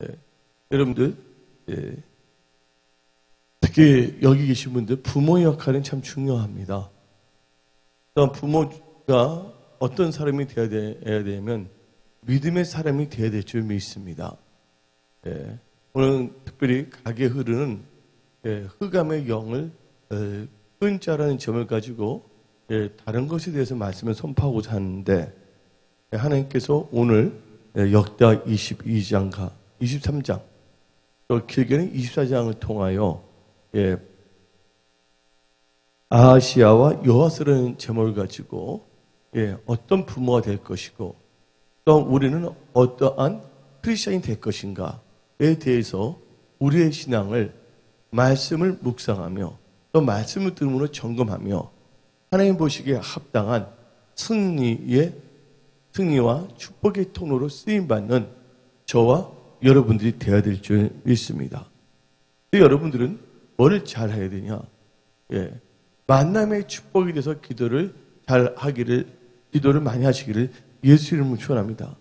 예, 여러분들, 예, 특히 여기 계신 분들 부모의 역할은 참 중요합니다. 또한 부모가 어떤 사람이 되어야 되면 믿음의 사람이 되어야 될 줄 믿습니다. 예, 오늘 특별히 가게 흐르는 흑암의 영을 끈자라는 점을 가지고 다른 것에 대해서 말씀을 선포하고자 하는데, 하나님께서 오늘 역대하 22장과 23장, 또 길게는 24장을 통하여 아하시야와 요아스라는 제목을 가지고 어떤 부모가 될 것이고, 또 우리는 어떠한 크리스천이 될 것인가에 대해서 우리의 신앙을 말씀을 묵상하며 또 말씀을 들음으로 점검하며 하나님 보시기에 합당한 승리와 축복의 통로로 쓰임받는 저와 여러분들이 되어야 될 줄 믿습니다. 여러분들은 뭐를 잘 해야 되냐? 만남의 축복이 돼서 기도를 많이 하시기를 예수 이름으로 축원합니다.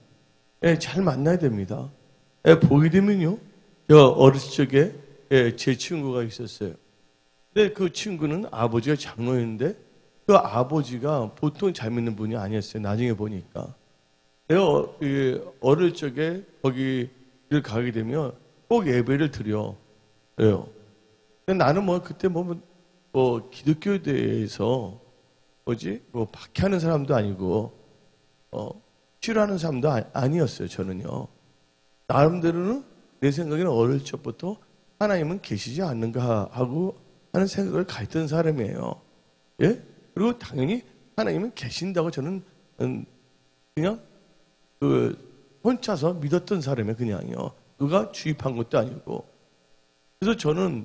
잘 만나야 됩니다. 보게 되면요, 제가 어렸을 적에 제 친구가 있었어요. 근데 그 친구는 아버지가 장로였는데 그 아버지가 보통 잘 믿는 분이 아니었어요. 나중에 보니까. 내가 어릴 적에 거기를 가게 되면 꼭 예배를 드려요. 근데 나는 그때 기독교에 대해서 박해하는 사람도 아니고 싫어하는 사람도 아니었어요. 저는요. 나름대로는 내 생각에는 어릴 적부터 하나님은 계시지 않는가 하고 하는 생각을 가졌던 사람이에요. 예? 그리고 당연히 하나님은 계신다고 저는 그냥 혼자서 믿었던 사람이에요. 그냥요. 누가 주입한 것도 아니고. 그래서 저는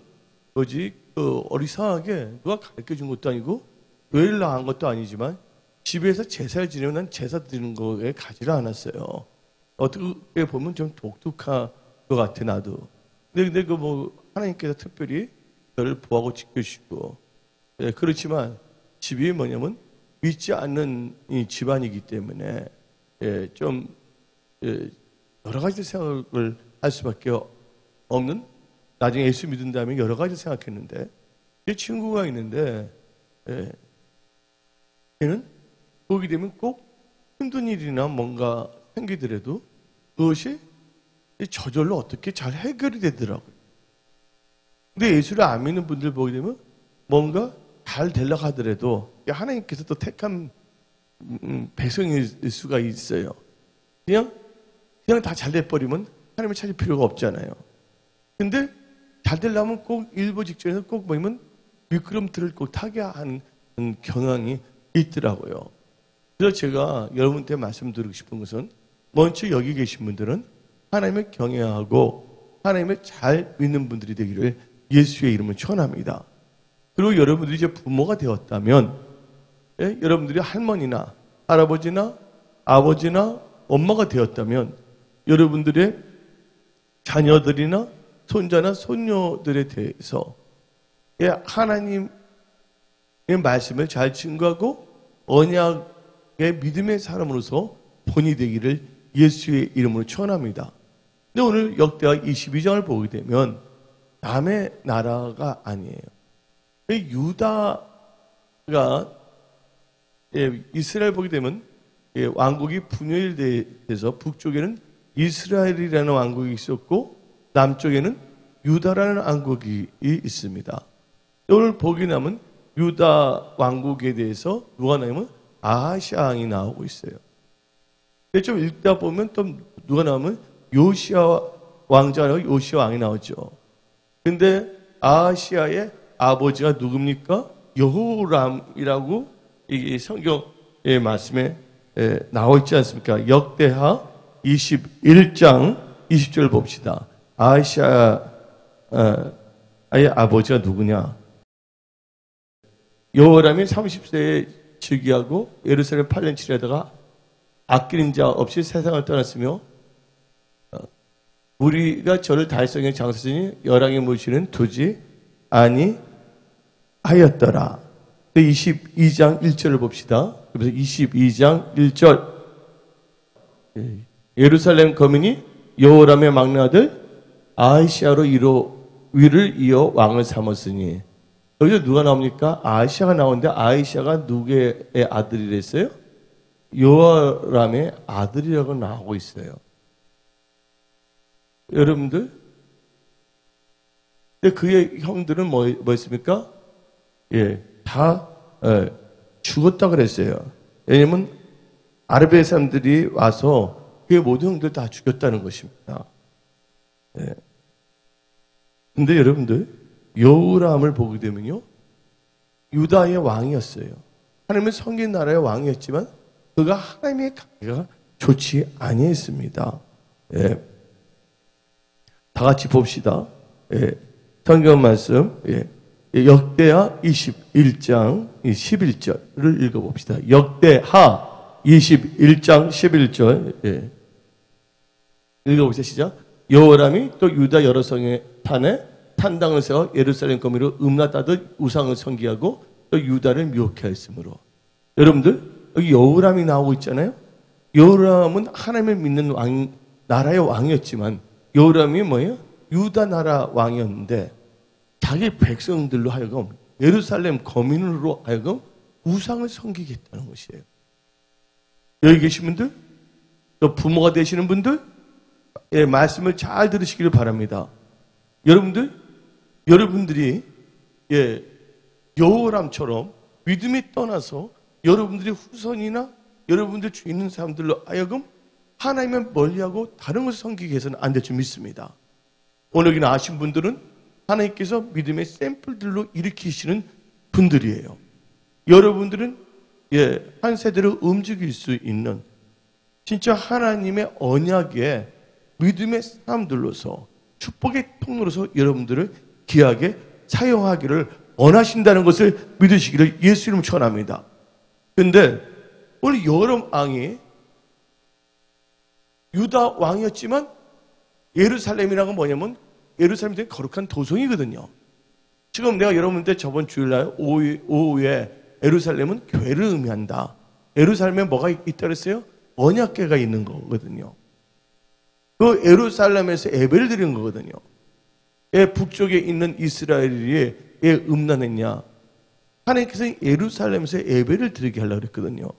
어리석하게 누가 가르쳐 준 것도 아니고 교회를 나간 것도 아니지만 집에서 제사를 지내면 난 제사 드리는 거에 가지를 않았어요. 어떻게 보면 좀 독특한 것 같아, 나도. 근데 하나님께서 특별히 저를 보호하고 지켜주시고, 그렇지만 집이 뭐냐면 믿지 않는 이 집안이기 때문에 좀 여러 가지 생각을 할 수밖에 없는, 나중에 예수 믿은 다음에 여러 가지 생각했는데, 제 친구가 있는데 걔는 보게 되면 꼭 힘든 일이나 뭔가 생기더라도 그것이 저절로 어떻게 잘 해결이 되더라고요. 근데 예수를 안 믿는 분들 보게 되면 뭔가 잘 되려고 하더라도 하나님께서 또 택한 배송일 수가 있어요. 그냥 다 잘 돼버리면 하나님을 찾을 필요가 없잖아요. 근데 잘 되려면 꼭 일부 직전에서 꼭 보면 미끄럼틀을 꼭 타게 하는 경향이 있더라고요. 그래서 제가 여러분한테 말씀드리고 싶은 것은, 먼저 여기 계신 분들은 하나님을 경외하고 하나님을 잘 믿는 분들이 되기를 예수의 이름으로 축원합니다. 그리고 여러분들이 이제 부모가 되었다면, 여러분들이 할머니나 할아버지나 아버지나 엄마가 되었다면 여러분들의 자녀들이나 손자나 손녀들에 대해서 하나님의 말씀을 잘 증거하고 언약의 믿음의 사람으로서 본이 되기를 예수의 이름으로 축원합니다. 근데 오늘 역대하 22장을 보게 되면 남의 나라가 아니에요. 유다가 이스라엘 보게 되면 왕국이 분열돼서 북쪽에는 이스라엘이라는 왕국이 있었고 남쪽에는 유다라는 왕국이 있습니다. 오늘 보게 되면 유다 왕국에 대해서 누가 나오면 아하시아 왕이 나오고 있어요. 근데 좀 읽다 보면 또 누가 나오면 요시야 왕자라고 요시야 왕이 나오죠. 근데 아하시아의 아버지가 누굽니까? 여호람이라고 이 성경의 말씀에 나와 있지 않습니까? 역대하 21장 20절 봅시다. 아하시아의 아버지가 누구냐? 여호람이 30세에 즉위하고 예루살렘 8년 치려다가 아끼는 자 없이 세상을 떠났으며 우리가 저를 달성에 장사하니 열왕에 모시는 두지 아니하였더라. 22장 1절을 봅시다. 그래서 22장 1절 예루살렘 거민이 여호람의 막내 아들 아이시아로 위를 이어 왕을 삼았으니. 여기서 누가 나옵니까? 아이시아가 나오는데 아이시아가 누구의 아들이랬어요? 요아람의 아들이라고 나오고 있어요. 여러분들, 근데 그의 형들은 뭐였습니까? 예, 다 죽었다 그랬어요. 왜냐면 아르베 사람들이 와서 그의 모든 형들 다 죽였다는 것입니다. 예. 근데 여러분들, 여호람을 보게 되면요, 유다의 왕이었어요. 하나님은 성긴 나라의 왕이었지만 그가 하나님의 관계가 좋지 아니했습니다. 예. 다 같이 봅시다. 예. 성경 말씀, 예. 역대하 21장 11절을 읽어봅시다. 역대하 21장 11절. 예. 읽어보세요. 시작. 여호람이 또 유다 여러 성의 탄에 탄당을 세워 예루살렘 거미로 음란하듯 우상을 섬기하고 또 유다를 미혹해 하였으므로. 여러분들, 여기 여호람이 나오고 있잖아요. 여호람은 하나님을 믿는 나라의 왕이었지만 여호람이 뭐예요? 유다 나라 왕이었는데 자기 백성들로 하여금 예루살렘 거민으로 하여금 우상을 섬기게 했다는 것이에요. 여기 계신 분들, 또 부모가 되시는 분들, 예, 말씀을 잘 들으시기를 바랍니다. 여러분들이 예, 여호람처럼 믿음이 떠나서 여러분들의 후손이나 여러분들 주위 있는 사람들로 하여금 하나님을 멀리하고 다른 것을 섬기게 해서는 안 될 줄 믿습니다. 오늘 여기 나오신 분들은 하나님께서 믿음의 샘플들로 일으키시는 분들이에요. 여러분들은 예, 한 세대를 움직일 수 있는 진짜 하나님의 언약에 믿음의 사람들로서 축복의 통로로서 여러분들을 귀하게 사용하기를 원하신다는 것을 믿으시기를 예수 이름으로 축원합니다. 그런데 오늘 여호람 왕이 유다 왕이었지만 예루살렘이라고 뭐냐면 예루살렘이 되게 거룩한 도성이거든요. 지금 내가 여러분한테 저번 주일날 오후에 예루살렘은 교회를 의미한다. 예루살렘에 뭐가 있다 그랬어요? 언약궤가 있는 거거든요. 그 예루살렘에서 예배를 드리는 거거든요. 왜 북쪽에 있는 이스라엘이 왜 음란했냐? 하나님께서 예루살렘에서 예배를 드리게 하려고 그랬거든요.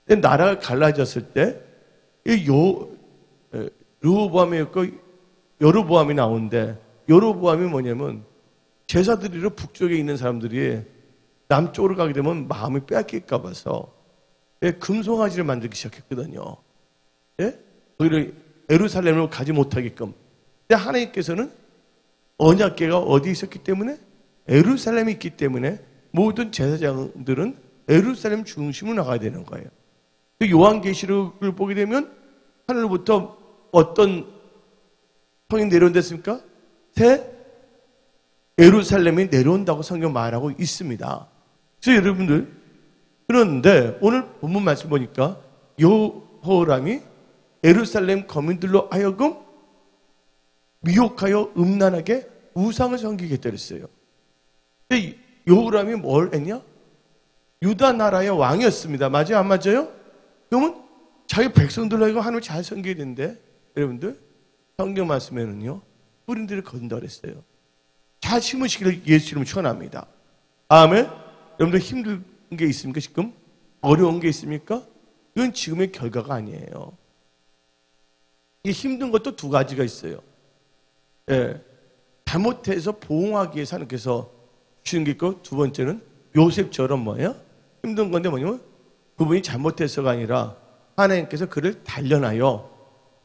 근데 나라가 갈라졌을 때 르호보암이었고 여로보암이 나오는데 여로보암이 뭐냐면 제사 드리러 북쪽에 있는 사람들이 남쪽으로 가게 되면 마음이 빼앗길까 봐서 금송아지를 만들기 시작했거든요. 예? 오히려 예루살렘으로 가지 못하게끔. 근데 하나님께서는 언약궤가 어디 있었기 때문에 예루살렘이 있기 때문에 모든 제사장들은 예루살렘 중심으로 나가야 되는 거예요. 요한계시록을 보게 되면 하늘로부터 어떤 성이 내려온댔습니까? 새 예루살렘이 내려온다고 성경 말하고 있습니다. 그래서 여러분들, 그런데 오늘 본문 말씀 보니까 여호람이 예루살렘 거민들로 하여금 미혹하여 음란하게 우상을 섬기게 했어요. 근데 여호람이 뭘 했냐? 유다 나라의 왕이었습니다. 맞아요? 안 맞아요? 그러면 자기 백성들로 하여금 하나님을 잘 섬겨야 되는데 여러분들 성경 말씀에는요 뿌린들을 거둔다 그랬어요. 잘 심으시기를 예수 이름으로 축원합니다. 아멘. 여러분들 힘든 게 있습니까? 지금 어려운 게 있습니까? 이건 지금의 결과가 아니에요. 이 힘든 것도 두 가지가 있어요. 예, 잘못해서 보응하기 위해서 하나님께서 주신 게 있고, 두 번째는 요셉처럼 뭐예요? 힘든 건데 뭐냐면 그분이 잘못해서가 아니라 하나님께서 그를 단련하여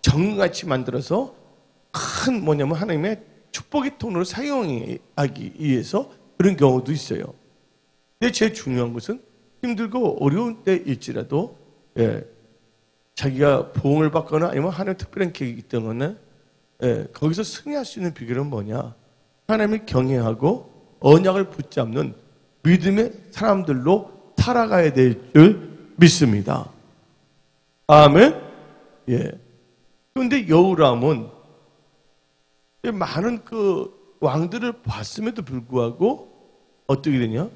정같이 만들어서 큰 뭐냐면 하나님의 축복의 통로로 사용하기 위해서 그런 경우도 있어요. 근데 제일 중요한 것은 힘들고 어려운 때일지라도 자기가 보응을 받거나 아니면 하나님의 특별한 계획이 있기 때문에 거기서 승리할 수 있는 비결은 뭐냐? 하나님을 경외하고 언약을 붙잡는 믿음의 사람들로 살아가야 될 줄 믿습니다. 아멘? 예. 그런데 여호람은 많은 그 왕들을 봤음에도 불구하고 어떻게 되냐?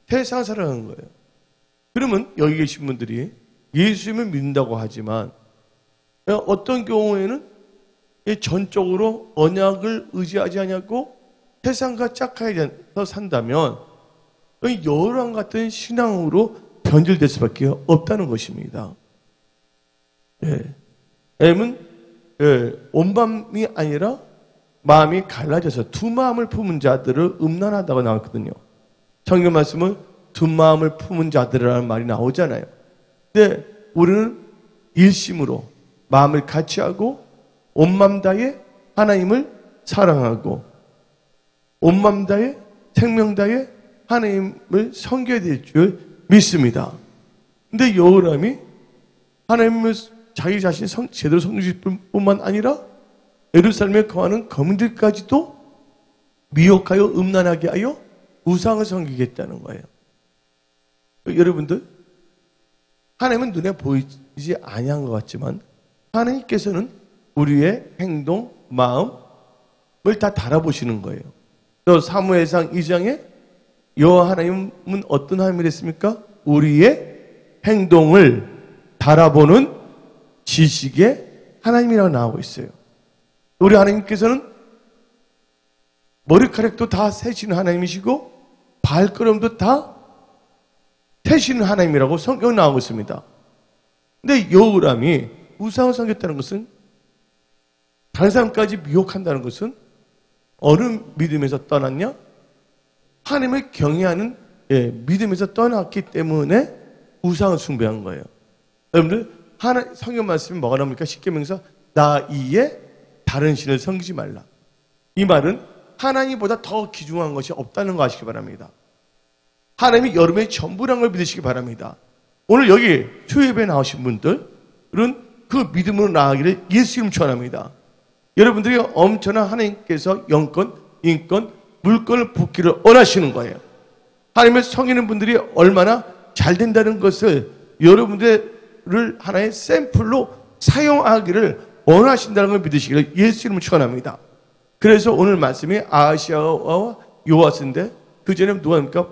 세상 살아가는 거예요. 그러면 여기 계신 분들이 예수님을 믿는다고 하지만 어떤 경우에는 전적으로 언약을 의지하지 않냐고 세상과 짝하여서 산다면 여호람 같은 신앙으로 변질될 수밖에 없다는 것입니다. M은 온밤이 아니라 마음이 갈라져서 두 마음을 품은 자들을 음란하다고 나왔거든요. 성경 말씀은 두 마음을 품은 자들이라는 말이 나오잖아요. 근데 우리는 일심으로 마음을 같이 하고 온 마음 다해 하나님을 사랑하고 온 마음 다해 생명 다해 하나님을 섬겨야 될 줄 믿습니다. 근데 여호람이 하나님을 자기 자신이 제대로 섬길 뿐만 아니라 예루살렘에 거하는 거민들까지도 미혹하여 음란하게 하여 우상을 섬기겠다는 거예요. 여러분들, 하나님은 눈에 보이지 아니한 것 같지만 하나님께서는 우리의 행동, 마음을 다 달아보시는 거예요. 또 사무엘상 2장에 여호와 하나님은 어떤 하나님이 됐습니까? 우리의 행동을 달아보는 지식의 하나님이라고 나오고 있어요. 우리 하나님께서는 머리카락도 다 세시는 하나님이시고 발걸음도 다 세시는 하나님이라고 성경에 나오고 있습니다. 근데 여호람이 우상을 섬겼다는 것은 다른 사람까지 미혹한다는 것은 어느 믿음에서 떠났냐? 하나님을 경외하는 믿음에서 떠났기 때문에 우상을 숭배한 거예요. 여러분들 성경 말씀이 뭐가 나옵니까? 십계명에서 나 이에 다른 신을 섬기지 말라. 이 말은 하나님보다 더 귀중한 것이 없다는 거 아시기 바랍니다. 하나님이 여러분의 전부라는 걸 믿으시기 바랍니다. 오늘 여기 수요예배에 나오신 분들은 그 믿음으로 나아가기를 예수 이름 축원합니다. 여러분들이 엄청난 하나님께서 영권, 인권, 물권을 붓기를 원하시는 거예요. 하나님을 섬기는 분들이 얼마나 잘 된다는 것을 여러분들을 하나의 샘플로 사용하기를 원하신다는 걸 믿으시기를 예수 이름으로 축원합니다. 그래서 오늘 말씀이 아하시아와 요아스인데 그 전에 누가입니까?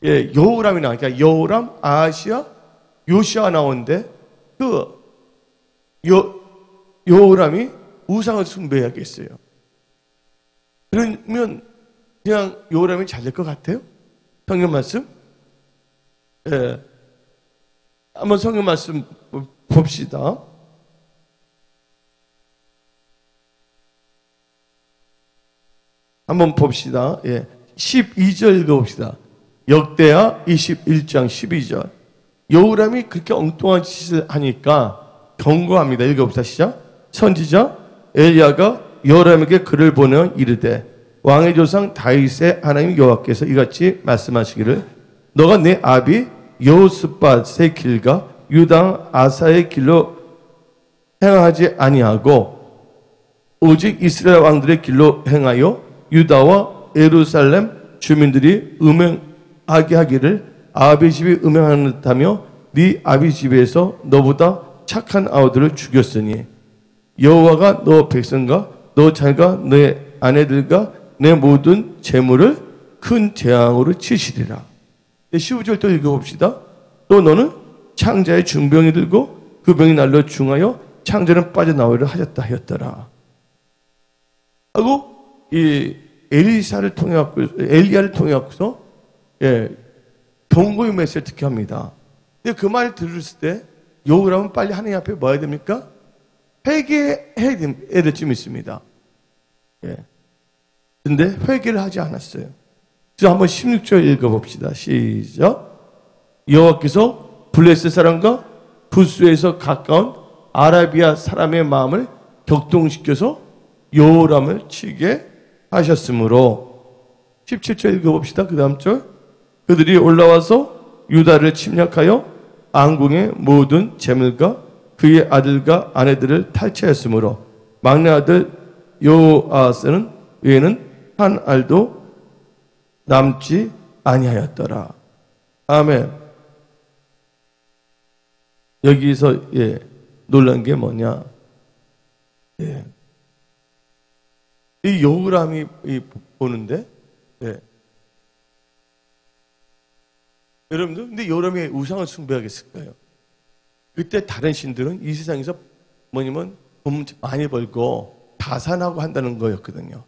여호람이 나오니까 여호람, 아하시아, 요시아가 나오는데 그 여호람이 우상을 숭배하겠어요. 그러면 그냥 여호람이 잘 될 것 같아요? 성경 말씀? 한번 성경 말씀 봅시다. 한번 봅시다. 12절 읽어봅시다. 역대하 21장 12절. 여호람이 그렇게 엉뚱한 짓을 하니까 경고합니다. 읽어봅시다. 시작. 선지자 엘리야가 여호람에게 글을 보내 이르되 왕의 조상 다윗의 하나님 여호와께서 이같이 말씀하시기를 너가 내 아비 여호스밧의 길과 유다 아사의 길로 행하지 아니하고 오직 이스라엘 왕들의 길로 행하여 유다와 예루살렘 주민들이 음행하게 하기를 아비 집이 음행하는 듯하며 네 아비 집에서 너보다 착한 아우들을 죽였으니 여호와가 너 백성과 너 자녀가 내 아내들과 내 모든 재물을 큰 재앙으로 치시리라. 15절 또 읽어봅시다. 또 너는 창자의 중병이 들고 그 병이 날로 중하여 창자는 빠져나오리라 하셨다 하였더라. 하고 이 엘리야를 통해 갖고서 경고의 메시지를 듣게 합니다. 근데 그 말을 들었을 때 여호람은 빨리 하나님 앞에 뭐 해야 됩니까? 회개해야 될 쯤 있습니다. 근데 회개를 하지 않았어요. 그래서 한번 16절 읽어봅시다. 시작. 여호와께서 블레셋 사람과 부스에서 가까운 아라비아 사람의 마음을 격동시켜서 여호람을 치게 하셨으므로 17절 읽어봅시다. 그 다음 절. 그들이 올라와서 유다를 침략하여 앙궁의 모든 재물과 그의 아들과 아내들을 탈취하였으므로 막내 아들 요아스는 외에는 한 알도 남지 아니하였더라. 아멘. 여기서 놀란 게 뭐냐? 이 여호람이 보는데, 여러분들, 근데 여호람이 우상을 숭배하겠을까요? 그때 다른 신들은 이 세상에서 뭐냐면 돈 많이 벌고 자산하고 한다는 거였거든요.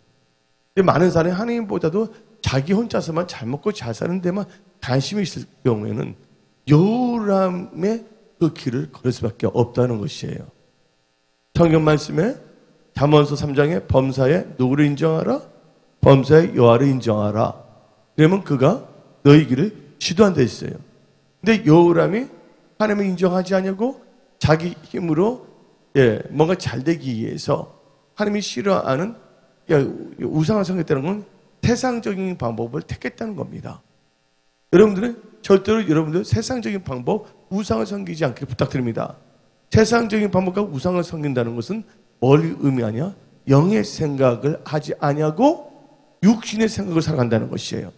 근데 많은 사람이 하나님보다도 자기 혼자서만 잘 먹고 잘 사는 데만 관심이 있을 경우에는 여호람의 그 길을 걸을 수밖에 없다는 것이에요. 성경 말씀에 잠언서 3장에 범사에 누구를 인정하라? 범사에 여호와를 인정하라. 그러면 그가 너희 길을 지도한다 했어요. 근데 여호람이 하나님을 인정하지 않냐고 자기 힘으로 뭔가 잘 되기 위해서 하나님이 싫어하는 우상을 섬겼다는 건 세상적인 방법을 택했다는 겁니다. 여러분들은 절대로 여러분들 세상적인 방법, 우상을 섬기지 않기를 부탁드립니다. 세상적인 방법과 우상을 섬긴다는 것은 뭘 의미하냐? 영의 생각을 하지 아니하고 육신의 생각을 살아간다는 것이에요.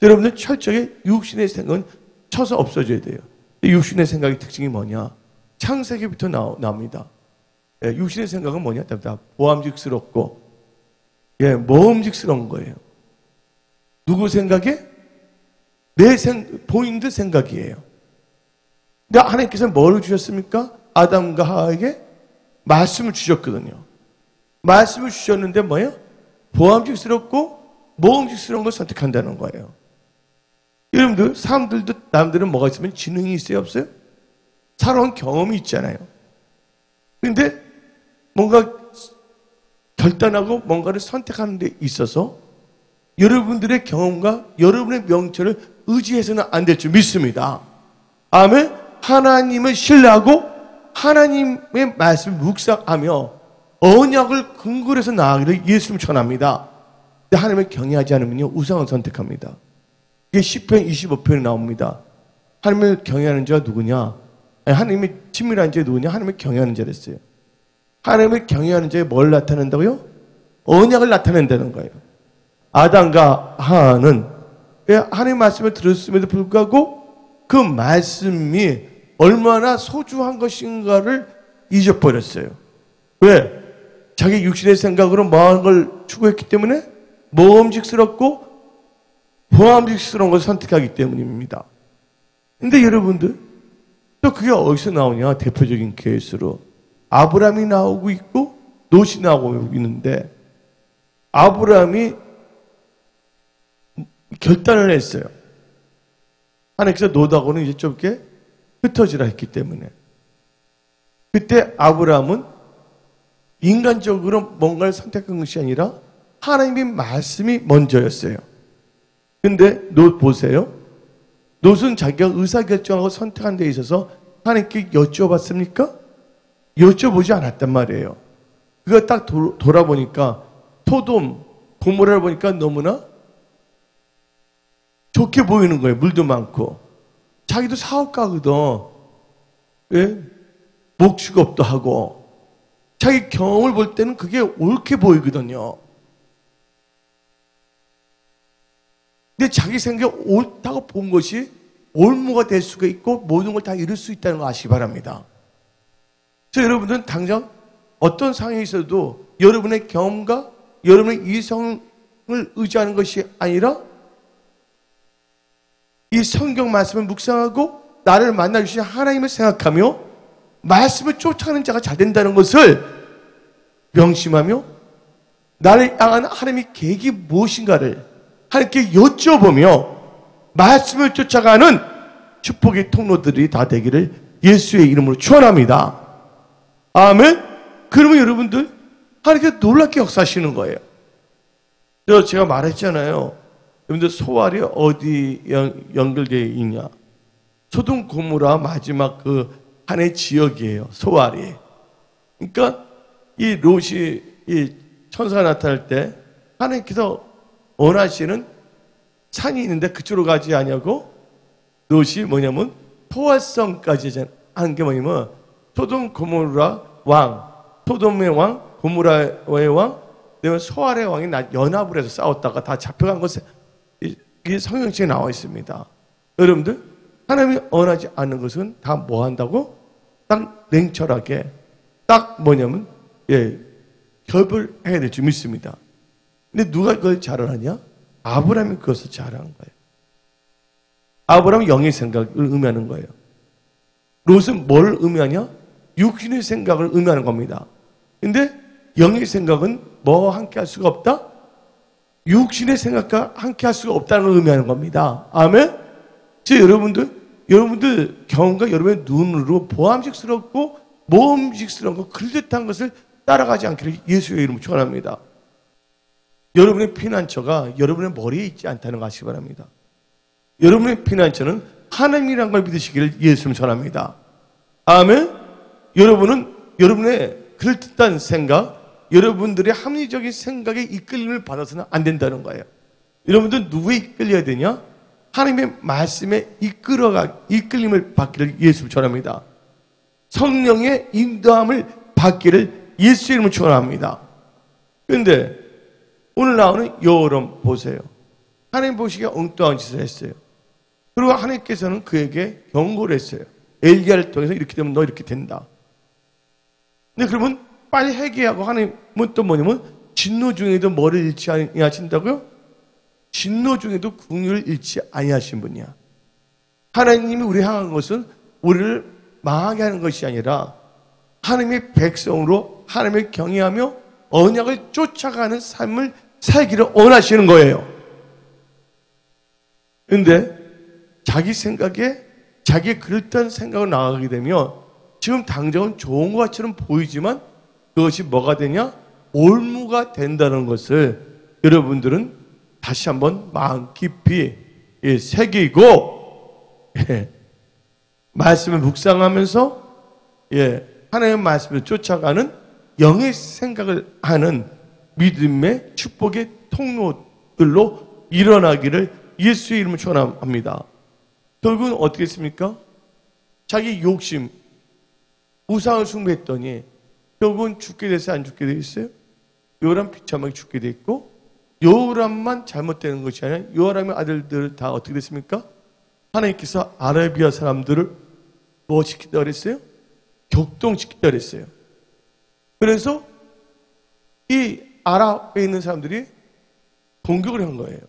여러분들 철저히 육신의 생각은 쳐서 없어져야 돼요. 육신의 생각의 특징이 뭐냐? 창세기부터 나옵니다. 육신의 생각은 뭐냐? 보암직스럽고 모험직스러운 거예요. 누구 생각에? 본인들 생각이에요. 근데 하나님께서 뭐를 주셨습니까? 아담과 하와에게 말씀을 주셨거든요. 말씀을 주셨는데 뭐예요? 보암직스럽고 모험직스러운 걸 선택한다는 거예요. 여러분들, 사람들도, 남들은 뭐가 있으면 지능이 있어요? 없어요? 살아온 경험이 있잖아요. 그런데 뭔가 결단하고 뭔가를 선택하는 데 있어서 여러분들의 경험과 여러분의 명철을 의지해서는 안 될 줄 믿습니다. 아멘. 하나님을 신뢰하고 하나님의 말씀을 묵상하며 언약을 근거로 해서 나아가기를 예수님 전합니다. 근데 하나님을 경외하지 않으면요, 우상을 선택합니다. 이게 시편 25편에 나옵니다. 하나님을 경외하는 자가 누구냐? 하나님의 친밀한 자가 누구냐? 하나님을 경외하는 자랬어요. 하나님을 경외하는 자에 뭘 나타낸다고요? 언약을 나타낸다는 거예요. 아담과 하와는 하나님의 말씀을 들었음에도 불구하고 그 말씀이 얼마나 소중한 것인가를 잊어버렸어요. 왜? 자기 육신의 생각으로 뭐하는 걸 추구했기 때문에 모험직스럽고 보암직스러운 걸 선택하기 때문입니다. 근데 여러분들, 또 그게 어디서 나오냐? 대표적인 케이스로 아브라함이 나오고 있고 롯이 나오고 있는데, 아브라함이 결단을 했어요. 하나님께서 롯하고는 이제 좀 이렇게 흩어지라 했기 때문에. 그때 아브라함은 인간적으로 뭔가를 선택한 것이 아니라 하나님의 말씀이 먼저였어요. 근데 롯 보세요. 롯은 자기가 의사결정하고 선택한 데 있어서 하나님께 여쭤봤습니까? 여쭤보지 않았단 말이에요. 그가 딱 돌아보니까 소돔, 고모라를 보니까 너무나 좋게 보이는 거예요. 물도 많고. 자기도 사업가거든. 예? 목축업도 하고. 자기 경험을 볼 때는 그게 옳게 보이거든요. 근데 자기 생각이 옳다고 본 것이 올무가 될 수가 있고 모든 걸 다 이룰 수 있다는 거 아시기 바랍니다. 그래서 여러분들은 당장 어떤 상황에 있어도 여러분의 경험과 여러분의 이성을 의지하는 것이 아니라 이 성경 말씀을 묵상하고 나를 만나주신 하나님을 생각하며 말씀을 쫓아가는 자가 잘 된다는 것을 명심하며 나를 향한 하나님의 계획이 무엇인가를 하나님께 여쭤보며 말씀을 쫓아가는 축복의 통로들이 다 되기를 예수의 이름으로 축원합니다. 아멘. 그러면 여러분들 하나님께서 놀랍게 역사하시는 거예요. 제가 말했잖아요. 여러분들 소알이 어디 연결되어 있냐? 소돔 고모라 마지막 그 한 해 지역이에요. 소알이. 그러니까 이 롯이 이 천사가 나타날 때 하나님께서 원하시는 산이 있는데 그쪽으로 가지 아니하고 롯이 뭐냐면 포화성까지 하는 게 뭐냐면 소돔 고모라 왕, 소돔의 왕, 고모라의 왕, 그다음에 소알의 왕이 연합을 해서 싸웠다가 다 잡혀간 것에 이게 성경책에 나와 있습니다. 여러분들 하나님이 원하지 않는 것은 다 뭐 한다고? 딱 냉철하게 딱 뭐냐면 결별해야 될 줄 믿습니다. 근데 누가 그걸 잘하느냐? 아브라함이 그것을 잘한 거예요. 아브라함은 영의 생각을 의미하는 거예요. 롯은 뭘 의미하냐? 육신의 생각을 의미하는 겁니다. 근데 영의 생각은 뭐와 함께 할 수가 없다? 육신의 생각과 함께 할 수가 없다는 걸 의미하는 겁니다. 아멘? 여러분들 경험과 여러분의 눈으로 보암식스럽고 모험식스러운 거 그럴듯한 것을 따라가지 않기를 예수의 이름으로 축원합니다. 여러분의 피난처가 여러분의 머리에 있지 않다는 거 아시기 바랍니다. 여러분의 피난처는 하나님이란 걸 믿으시기를 예수님 전합니다. 아멘? 여러분은 여러분의 그럴듯한 생각, 여러분들의 합리적인 생각에 이끌림을 받아서는 안 된다는 거예요. 여러분들 누구에 이끌려야 되냐? 하나님의 말씀에 이끌림을 받기를 예수님 전합니다. 성령의 인도함을 받기를 예수 이름으로 축원합니다. 그런데 오늘 나오는 여호람 보세요. 하나님 보시기에 엉뚱한 짓을 했어요. 그리고 하나님께서는 그에게 경고를 했어요. 엘리야를 통해서 이렇게 되면 너 이렇게 된다. 근데 그러면 빨리 회개하고 하나님은 또 뭐냐면 진노 중에도 뭐를 잃지 아니하신다고요? 진노 중에도 긍휼을 잃지 아니하신 분이야. 하나님이 우리 향한 것은 우리를 망하게 하는 것이 아니라 하나님의 백성으로 하나님을 경외하며 언약을 쫓아가는 삶을 살기를 원하시는 거예요. 그런데 자기 생각에 자기의 그럴듯한 생각으로 나가게 되면 지금 당장은 좋은 것 같처럼 보이지만 그것이 뭐가 되냐? 올무가 된다는 것을 여러분들은 다시 한번 마음 깊이 새기고 말씀을 묵상하면서 하나님의 말씀을 쫓아가는 영의 생각을 하는 믿음의 축복의 통로들로 일어나기를 예수의 이름으로 축원합니다. 결국은 어떻게 했습니까? 자기 욕심, 우상을 숭배했더니 결국은 죽게 됐어요? 안 죽게 됐어요? 요람 비참하게 죽게 됐고 요람만 잘못되는 것이 아니라 요람의 아들들 다 어떻게 됐습니까? 하나님께서 아라비아 사람들을 뭐 시키다 그랬어요? 격동시키다 그랬어요. 그래서 이 아랍에 있는 사람들이 공격을 한 거예요.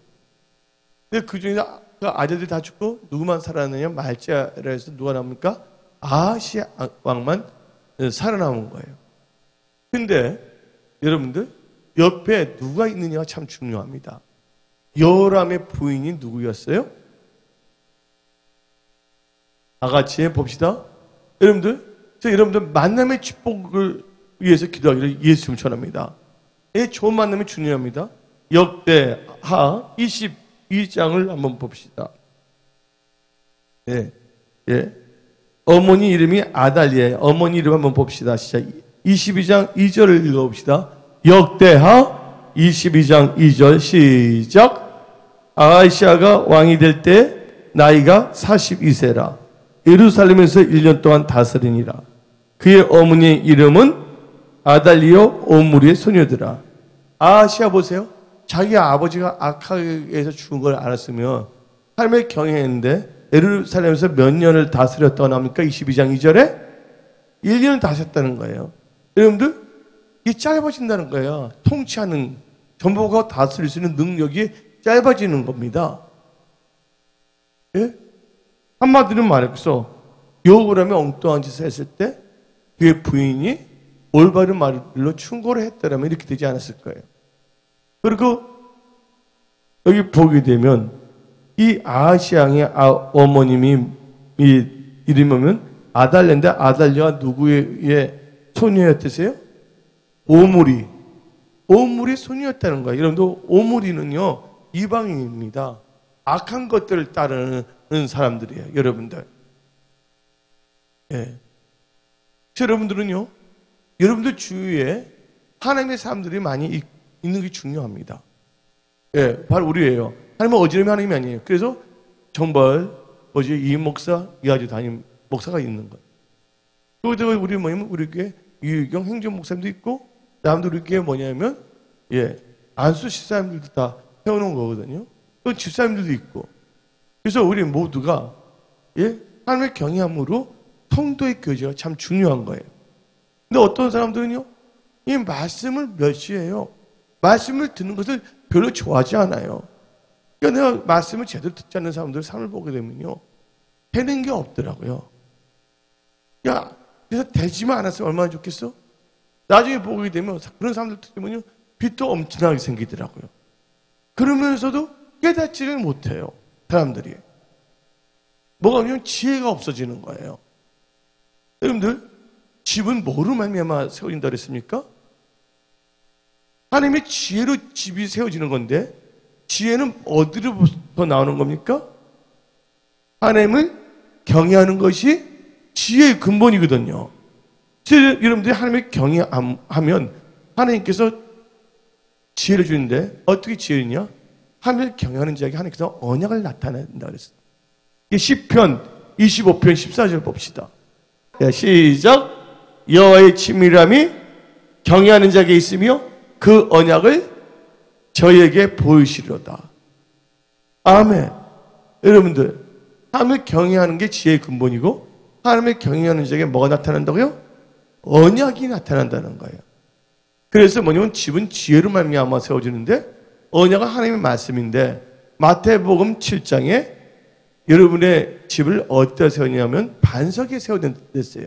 근데 그 중에 아들들이 다 죽고 누구만 살아났느냐? 말자라에서 누가 나옵니까? 아하시아 왕만 살아남은 거예요. 근데 여러분들 옆에 누가 있느냐가 참 중요합니다. 여호람의 부인이 누구였어요? 다 같이 봅시다. 여러분들 만남의 축복을 위해서 기도하기를 예수님 전합니다. 좋은 만남이 중요합니다. 역대하 22장을 한번 봅시다. 어머니 이름이 아달리에요. 어머니 이름 한번 봅시다. 시작. 22장 2절을 읽어봅시다. 역대하 22장 2절 시작. 아하시아가 왕이 될 때 나이가 42세라. 예루살렘에서 1년 동안 다스리니라. 그의 어머니의 이름은 아달리오 오므리의 소녀들아. 아하시아 보세요. 자기 아버지가 아카에서 죽은 걸 알았으면 하나님을 경외했는데 예루살렘에서 몇 년을 다스렸다고 나옵니까? 22장 2절에 1년을 다스렸다는 거예요. 여러분들 이 짧아진다는 거예요. 통치하는 전부가 다스릴 수 있는 능력이 짧아지는 겁니다. 한마디로 말해서 여호람이 엉뚱한 짓을 했을 때 그의 부인이 올바른 말로 충고를 했더라면 이렇게 되지 않았을 거예요. 그리고 여기 보게 되면 이 아하시아의 어머님이 이름이면 아달리아인데 아달리아가 누구의 소녀였대세요? 오므리의 소녀였다는 거예요. 여러분들 오므리는요 이방인입니다. 악한 것들을 따르는 사람들이에요. 여러분들. 여러분들은요 여러분들 주위에 하나님의 사람들이 많이 있는 게 중요합니다. 바로 우리예요. 하나님은 어지러움이 하나님이 아니에요. 그래서 정말 어제 이 목사, 이 아주 담임 목사가 있는 거예요. 그리고 우리 뭐냐면 우리 교회 유희경 행정 목사님도 있고 남들 우리 교회 뭐냐면 안수 집사님들도 다 세워놓은 거거든요. 또 집사님들도 있고. 그래서 우리 모두가 하나님의 경외함으로 성도의 교제가 참 중요한 거예요. 근데 어떤 사람들은요 이 말씀을 멸시해요. 말씀을 듣는 것을 별로 좋아하지 않아요. 그러니까 내가 말씀을 제대로 듣지 않는 사람들 삶을 보게 되면요 되는 게 없더라고요. 그래서 되지만 않았으면 얼마나 좋겠어? 나중에 보게 되면 그런 사람들 때문에 빚도 엄청나게 생기더라고요. 그러면서도 깨닫지를 못해요. 사람들이. 뭐가 아니면 지혜가 없어지는 거예요. 여러분들, 집은 뭐로 말미암아 세워진다 그랬습니까? 하나님의 지혜로 집이 세워지는 건데, 지혜는 어디로부터 나오는 겁니까? 하나님을 경외하는 것이 지혜의 근본이거든요. 여러분들이 하나님을 경외하면 하나님께서 지혜를 주는데, 어떻게 지혜냐? 하나님을 경외하는 자에게 하나님께서 언약을 나타낸다 그랬어요. 시편 25편 14절 봅시다. 시작. 여호와의 친밀함이 경외하는 자에게 있으며 그 언약을 저희에게 보이시리로다. 아멘. 여러분들, 하나님을 경외하는 게 지혜의 근본이고, 하나님을 경외하는 자에게 뭐가 나타난다고요? 언약이 나타난다는 거예요. 그래서 뭐냐면 집은 지혜로 말미암아 세워지는데, 언약은 하나님의 말씀인데, 마태복음 7장에 여러분의 집을 어디다 세우냐면 반석 위에 세워졌어요.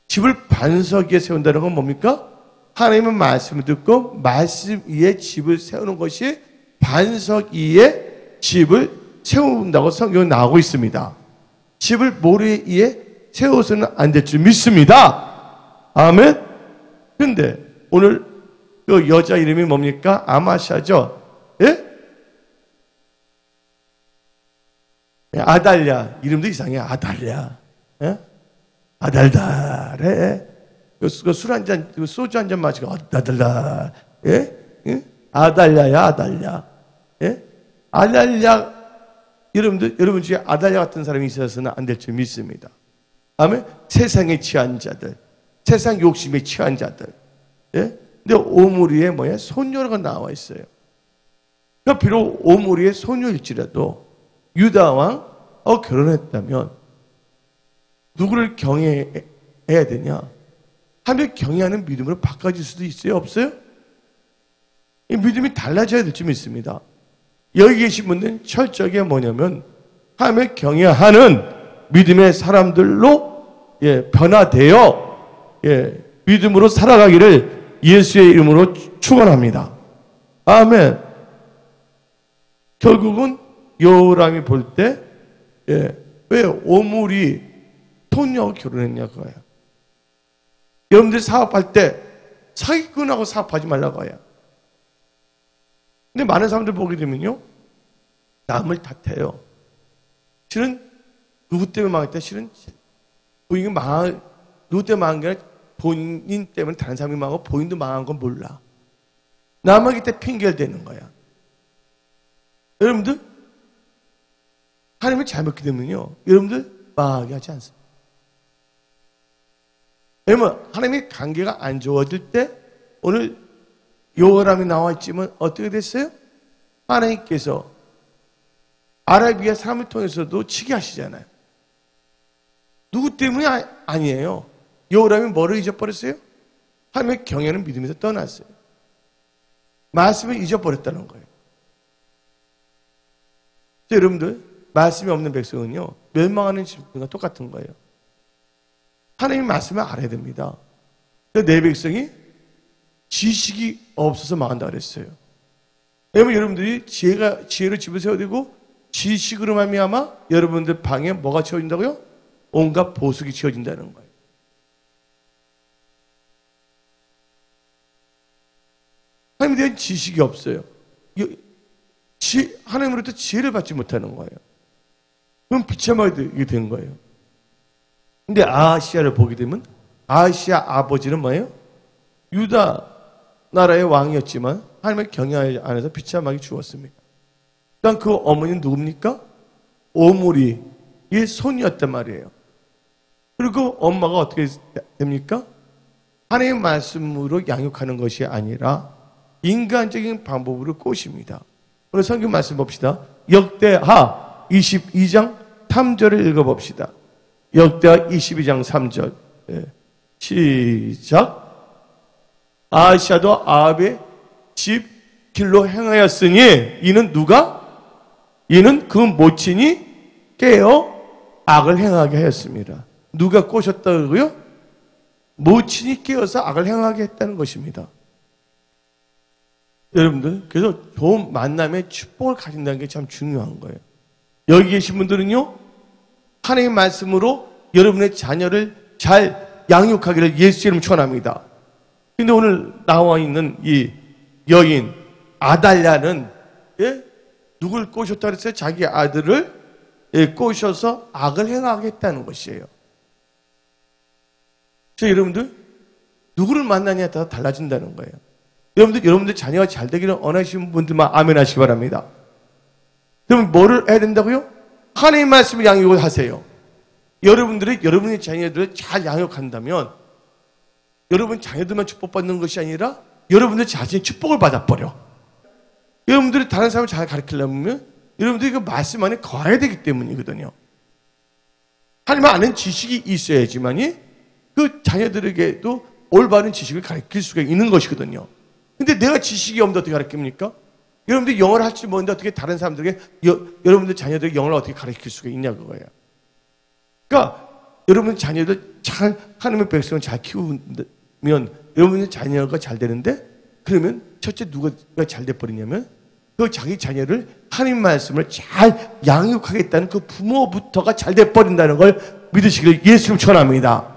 집을 반석 위에 세운다는 건 뭡니까? 하나님의 말씀을 듣고 말씀 위에 집을 세우는 것이 반석 위에 집을 세운다고 성경에 나오고 있습니다. 집을 모래 위에 세워서는 안 될 줄 믿습니다. 아멘. 그런데 오늘 그 여자 이름이 뭡니까? 아마샤죠. 예? 아달랴. 이름도 이상해. 아달랴. 예? 아달달해. 술 한 잔, 소주 한 잔 마시고, 아달라. 예? 예? 아달랴야, 아달랴. 예? 아달랴. 여러분 중에 아달랴 같은 사람이 있어서는 안 될 줄 믿습니다. 아멘? 세상에 취한 자들. 세상 욕심에 취한 자들. 예? 근데 오므리에 뭐야? 소녀가 나와 있어요. 그러니까 비록 오므리의 소녀일지라도 유다왕 결혼했다면 누구를 경외해야 되냐? 하나님을 경외하는 믿음으로 바꿔질 수도 있어요? 없어요? 이 믿음이 달라져야 될 줄 믿습니다. 여기 계신 분들은 철저하게 뭐냐면 하나님을 경외하는 믿음의 사람들로 변화되어 믿음으로 살아가기를 예수의 이름으로 축원합니다. 아멘. 결국은 요람이 볼 때 왜 오므리 소녀하고 결혼했냐 그거야. 여러분들 사업할 때 사기꾼하고 사업하지 말라고 해요. 근데 많은 사람들 보게 되면요, 남을 탓해요. 실은 누구 때문에 망했다? 실은 본인이 누구 때문에 망한 게 아니라 본인 때문에 다른 사람이 망하고 본인도 망한 건 몰라. 남에게 때 핑계를 대는 거야. 여러분들 하나님을 잘 믿게 되면요, 여러분들 망하게 하지 않습니다. 왜냐면 하나님의 관계가 안 좋아질 때 오늘 요람이 나와 있지만 어떻게 됐어요? 하나님께서 아라비아 사람을 통해서도 치게 하시잖아요. 누구 때문이 아니에요. 요람이 뭐를 잊어버렸어요? 하나님의 경외하는 믿음에서 떠났어요. 말씀을 잊어버렸다는 거예요. 여러분들, 말씀이 없는 백성은요, 멸망하는 집과 똑같은 거예요. 하나님의 말씀을 알아야 됩니다. 내 백성이 지식이 없어서 망한다 그랬어요. 왜냐면 여러분들이 지혜로 집을 세워야 되고, 지식으로 말미암아 여러분들 방에 뭐가 채워진다고요? 온갖 보석이 채워진다는 거예요. 하나님에 대한 지식이 없어요. 하나님으로부터 지혜를 받지 못하는 거예요. 그럼 비참하게 된 거예요. 근데 아하시아를 보게 되면 아하시아 아버지는 뭐예요? 유다 나라의 왕이었지만 하나님의 경외 안에서 비참하게 죽었습니다. 그럼 그 어머니는 누굽니까? 오므리의 손이었단 말이에요. 그리고 엄마가 어떻게 됩니까? 하나님의 말씀으로 양육하는 것이 아니라 인간적인 방법으로 꼬십니다. 오늘 성경 말씀 봅시다. 역대하 22장 3절을 읽어봅시다. 역대하 22장 3절. 시작. 아하시아도 아합의 집 길로 행하였으니 이는 누가? 이는 그 모친이 깨어 악을 행하게 하였습니다. 누가 꼬셨다고요? 모친이 깨어서 악을 행하게 했다는 것입니다. 여러분들, 그래서 좋은 만남의 축복을 가진다는 게 참 중요한 거예요. 여기 계신 분들은요, 하나님의 말씀으로 여러분의 자녀를 잘 양육하기를 예수 이름 축원합니다. 근데 오늘 나와 있는 이 여인 아달랴는 누굴 꼬셨다 그랬어요? 자기 아들을 꼬셔서 악을 행하겠다는 것이에요. 여러분들, 누구를 만나냐에 따라 달라진다는 거예요. 여러분들 자녀가 잘 되기를 원하시는 분들만 아멘 하시기 바랍니다. 그럼 뭐를 해야 된다고요? 하나님의 말씀을 양육을 하세요. 여러분의 자녀들을 잘 양육한다면 여러분 자녀들만 축복받는 것이 아니라 여러분들 자신이 축복을 받아버려. 여러분들이 다른 사람을 잘 가르치려면 여러분들이 그 말씀 안에 거해야 되기 때문이거든요. 하나님 아는 지식이 있어야지만이 그 자녀들에게도 올바른 지식을 가르칠 수가 있는 것이거든요. 근데 내가 지식이 없는데 어떻게 가르칩니까? 여러분들이 영어를 할 줄 모르는데 어떻게 다른 사람들에게 여러분들 자녀들에게 영어를 어떻게 가르칠 수가 있냐 그거예요. 그러니까 여러분 자녀들 잘 하나님의 백성을 잘 키우면 여러분의 자녀가 잘 되는데 그러면 첫째 누가 잘 돼버리냐면 그 자기 자녀를 하나님 말씀을 잘 양육하겠다는 그 부모부터가 잘 돼버린다는 걸 믿으시길 예수님 축원합니다.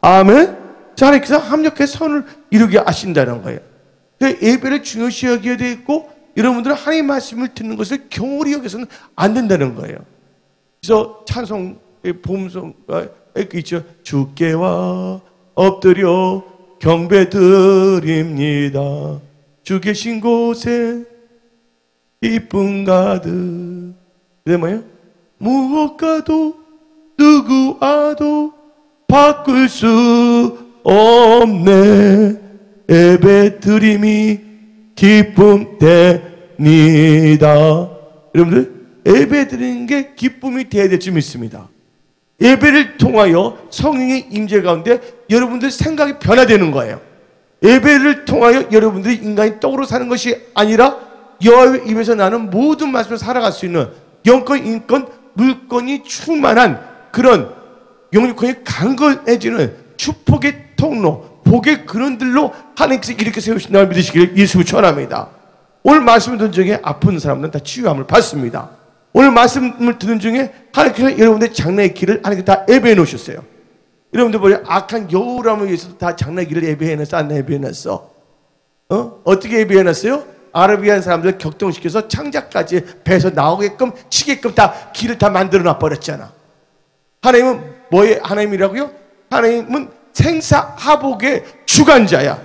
아멘. 자, 하나님께서 합력해서 선을 이루게 하신다는 거예요. 예배를 중요시 여겨야 되고 여러분들은 하나님 말씀을 듣는 것을 경홀히 여겨서는 안 된다는 거예요. 그래서 찬송 봄송가 있죠. 주께와 엎드려 경배드립니다. 주 계신 곳에 기쁨 가득. 그게 뭐예요? 무엇과도 누구와도 바꿀 수 없네. 예배 드림이 기쁨 됩니다. 여러분들 예배 드리는 게 기쁨이 돼야 될 줄 믿습니다. 예배를 통하여 성령의 임재 가운데 여러분들 생각이 변화되는 거예요. 예배를 통하여 여러분들이 인간이 떡으로 사는 것이 아니라 여호와의 입에서 나는 모든 말씀을 살아갈 수 있는 영권, 인권, 물권이 충만한 그런 영육권이 강건해지는 축복의 통로, 복의 근원들로 하나님께서 이렇게 세우신다고 믿으시기를 예수를 축원합니다. 오늘 말씀을 듣는 중에 아픈 사람들은 다 치유함을 받습니다. 오늘 말씀을 듣는 중에 하나님께서 여러분들의 장래의 길을 하나님께서 다 예배해 놓으셨어요. 여러분들 보여 악한 여우람을 위해서도 다 장래의 길을 예배해 놨어? 안 예배해 놨어? 어떻게 예배해 놨어요? 아라비안 사람들 격동시켜서 창자까지 배에서 나오게끔 치게끔 다 길을 다 만들어 놔 버렸잖아. 하나님은 뭐의 하나님이라고요? 하나님은 생사화복의 주관자야.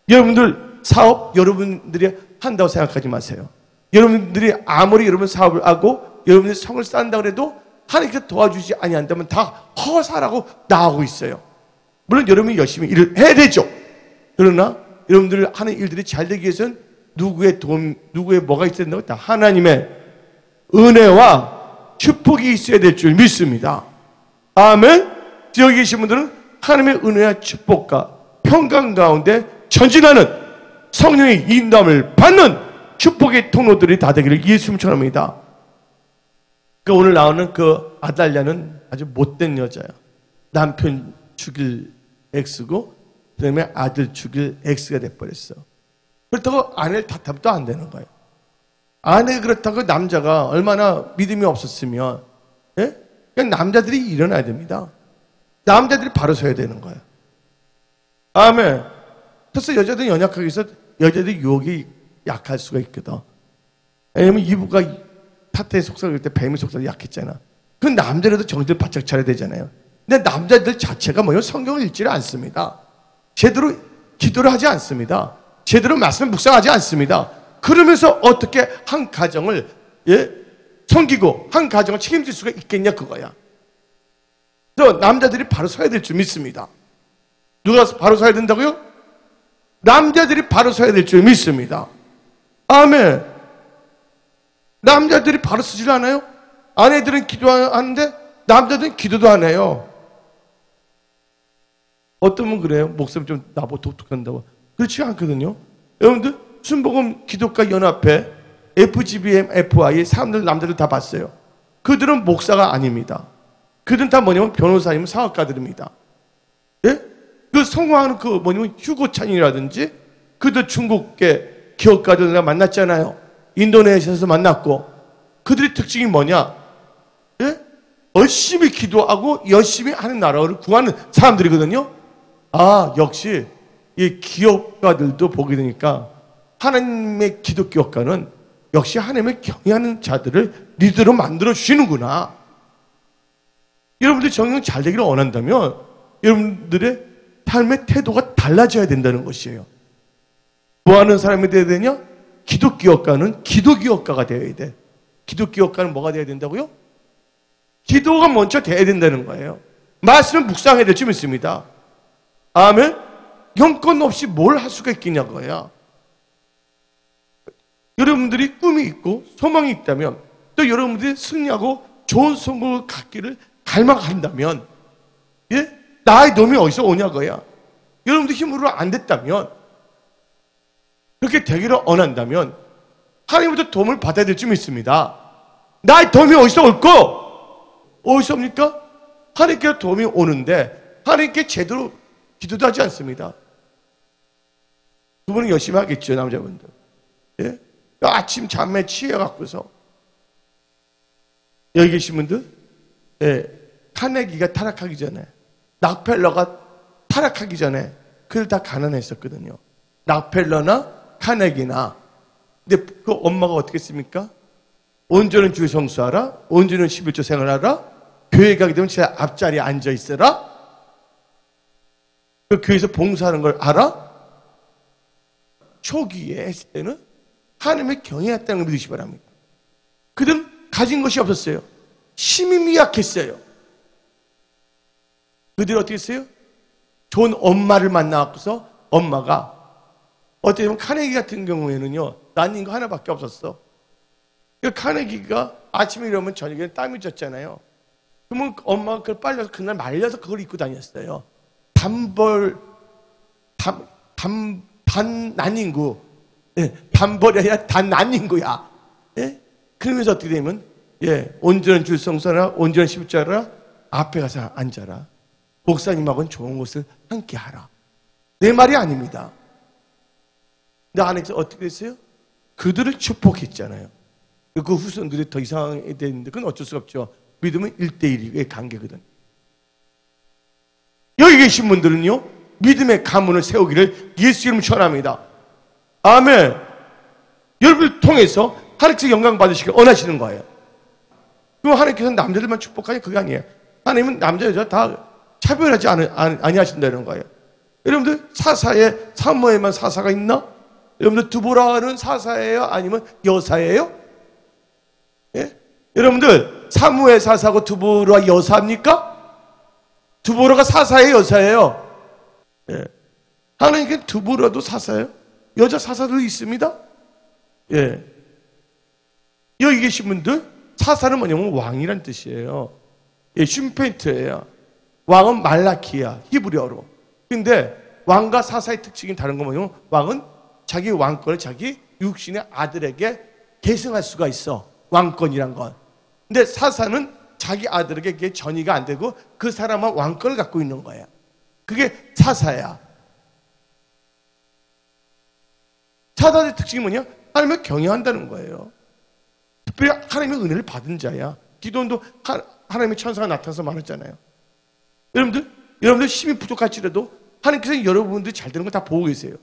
여러분들 사업 여러분들이 한다고 생각하지 마세요. 여러분들이 아무리 여러분 사업을 하고 여러분들이 성을 쌓는다고 해도 하나님께서 도와주지 아니한다면 다 허사라고 나오고 있어요. 물론 여러분이 열심히 일을 해야 되죠. 그러나 여러분들 하는 일들이 잘 되기 위해서는 누구의 도움, 누구의 뭐가 있어야 된다고? 다 하나님의 은혜와 축복이 있어야 될 줄 믿습니다. 아멘. 여기 계신 분들은 하나님의 은혜와 축복과 평강 가운데 전진하는 성령의 인도함을 받는 축복의 통로들이 다 되기를 예수님 축원합니다. 그러니까 오늘 나오는 그 아달랴는 아주 못된 여자야. 남편 죽일 X고 그다음에 아들 죽일 X가 돼버렸어. 그렇다고 아내를 탓하면 또 안 되는 거예요. 아내가 그렇다고 남자가 얼마나 믿음이 없었으면 그냥 남자들이 일어나야 됩니다. 남자들이 바로 서야 되는 거예요. 아멘. 그래서 여자들은 연약하기 위해서 여자들이 유혹이 약할 수가 있거든. 왜냐면 이브가 타태의 속삭일 때 뱀의 속삭이 약했잖아. 그 남자라도 정신을 바짝 차려야 되잖아요. 근데 남자들 자체가 뭐예요? 성경을 읽지를 않습니다. 제대로 기도를 하지 않습니다. 제대로 말씀을 묵상하지 않습니다. 그러면서 어떻게 한 가정을 섬기고 한 가정을 책임질 수가 있겠냐 그거야. 그래서 남자들이 바로 서야 될 줄 믿습니다. 누가 바로 서야 된다고요? 남자들이 바로 서야 될 줄 믿습니다. 아멘. 남자들이 바로 서질 않아요? 아내들은 기도하는데 남자들은 기도도 안 해요. 어떤 분 그래요? 목사님 좀 나보고 독특한다고. 그렇지 않거든요. 여러분들 순복음 기독가 연합회 FGBM, FI 사람들 남자들 다 봤어요. 그들은 목사가 아닙니다. 그들은 다 뭐냐면 변호사님, 사업가들입니다. 예? 그 그 성공하는 그 뭐냐면 휴고찬이라든지 그들 중국계 기업가들 내가 만났잖아요. 인도네시아에서 만났고 그들의 특징이 뭐냐? 예? 열심히 기도하고 열심히 하는 나라를 구하는 사람들이거든요. 아, 역시 이 기업가들도 보게 되니까 하나님의 기독교가는 역시 하나님의 경외하는 자들을 리더로 만들어 주시는구나. 여러분들 정녕 잘 되기를 원한다면 여러분들의 삶의 태도가 달라져야 된다는 것이에요. 뭐 하는 사람이 되어야 되냐? 기독교가는 기도교가가 되어야 돼. 기독교가는 뭐가 되어야 된다고요? 기도가 먼저 돼야 된다는 거예요. 말씀을 묵상해야 될 줄 믿습니다. 아멘. 영권 없이 뭘 할 수가 있겠냐고요. 여러분들이 꿈이 있고 소망이 있다면 또 여러분들이 승리하고 좋은 성공을 갖기를 갈망한다면 예? 나의 도움이 어디서 오냐고요. 여러분들 힘으로 안 됐다면 그렇게 되기를 원한다면 하나님부터 도움을 받아야 될 줄 믿습니다. 나의 도움이 어디서 올고? 어디서 옵니까? 하나님께 도움이 오는데 하나님께 제대로 기도도 하지 않습니다. 두 분은 열심히 하겠죠, 남자분들. 예? 아침 잠에 취해갖고서 여기 계신 분들 예, 카네기가 타락하기 전에 락펠러가 타락하기 전에 그들 다 가난했었거든요. 락펠러나 카네기나. 근데 그 엄마가 어떻게 했습니까? 온전한 주의 성수하라, 온전한 11조 생활하라, 교회 가게 되면 제 앞자리에 앉아 있어라, 그 교회에서 봉사하는 걸 알아? 초기에 했을 때는 하나님의 경외했다는 걸 믿으시기 바랍니다. 그들은 가진 것이 없었어요. 힘이 미약했어요. 그들이 어떻게 했어요? 좋은 엄마를 만나서 엄마가 어떻게 보면 카네기 같은 경우에는요, 난인 거 하나밖에 없었어. 그 카네기가 아침에 일어나면 저녁에 땀이 졌잖아요. 그러면 엄마가 그걸 빨려서 그날 말려서 그걸 입고 다녔어요. 난인구. 예, 반벌이 아니라 난인구야. 예? 그러면서 어떻게 되면, 예, 온전한 주 성사나 온전한 십자라 앞에 가서 앉아라. 목사님하고는 좋은 것을 함께 하라. 내 말이 아닙니다. 근데 안에서 어떻게 됐어요? 그들을 축복했잖아요. 그 후손들이 더 이상하게 되는데 그건 어쩔 수가 없죠. 믿음은 1대1의 관계거든. 여기 계신 분들은요, 믿음의 가문을 세우기를 예수 이름으로 축원합니다. 아멘. 여러분을 통해서 하나님께서 영광 받으시길 원하시는 거예요. 그럼 하나님께서 남자들만 축복하냐? 그게 아니에요. 하나님은 남자 여자 다 차별하지 아니하신다는 거예요. 여러분들 사사에 사무엘만 사사가 있나? 여러분들 두보라는 사사예요? 아니면 여사예요? 예? 여러분들 사무엘 사사고 두보라 여사입니까? 두보라가 사사예요, 여사예요? 예. 하나님께 두보라도 사사예요? 여자 사사도 있습니다. 예. 여기 계신 분들 사사는 뭐냐면 왕이란 뜻이에요. 예, 슌페인트예요. 왕은 말라키야, 히브리어로. 근데 왕과 사사의 특징이 다른 건 뭐냐면 왕은 자기 왕권을 자기 육신의 아들에게 계승할 수가 있어. 왕권이란 건. 근데 사사는 자기 아들에게 그게 전이가 안 되고 그 사람은 왕권을 갖고 있는 거야. 그게 사사야. 사사의 특징이 뭐냐? 하나님을 경외한다는 거예요. 특별히 하나님의 은혜를 받은 자야. 기도원도 하나님의 천사가 나타나서 말했잖아요. 여러분들 힘이 부족할지라도 하나님께서 여러분들이 잘 되는 거 다 보고 계세요.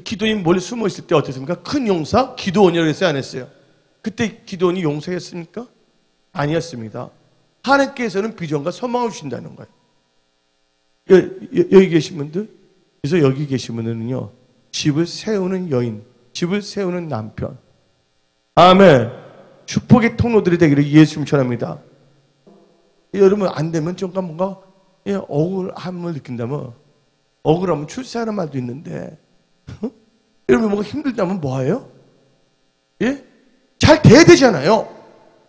기도원이 몰래 숨어 있을 때 어땠습니까? 큰 용사 기도원이라고 했어요, 안 했어요? 그때 기도원이 용서했습니까? 아니었습니다. 하나님께서는 비전과 소망을 주신다는 거예요. 여기 계신 분들, 그래서 여기 계신 분들은요, 집을 세우는 여인, 집을 세우는 남편. 아멘. 축복의 통로들이 되기를 예수님 축원합니다. 여러분 안 되면 잠깐 뭔가 억울함을 느낀다면, 억울하면 출세하는 말도 있는데, 여러분 뭔가 힘들다면 뭐예요? 예? 잘 돼야 되잖아요.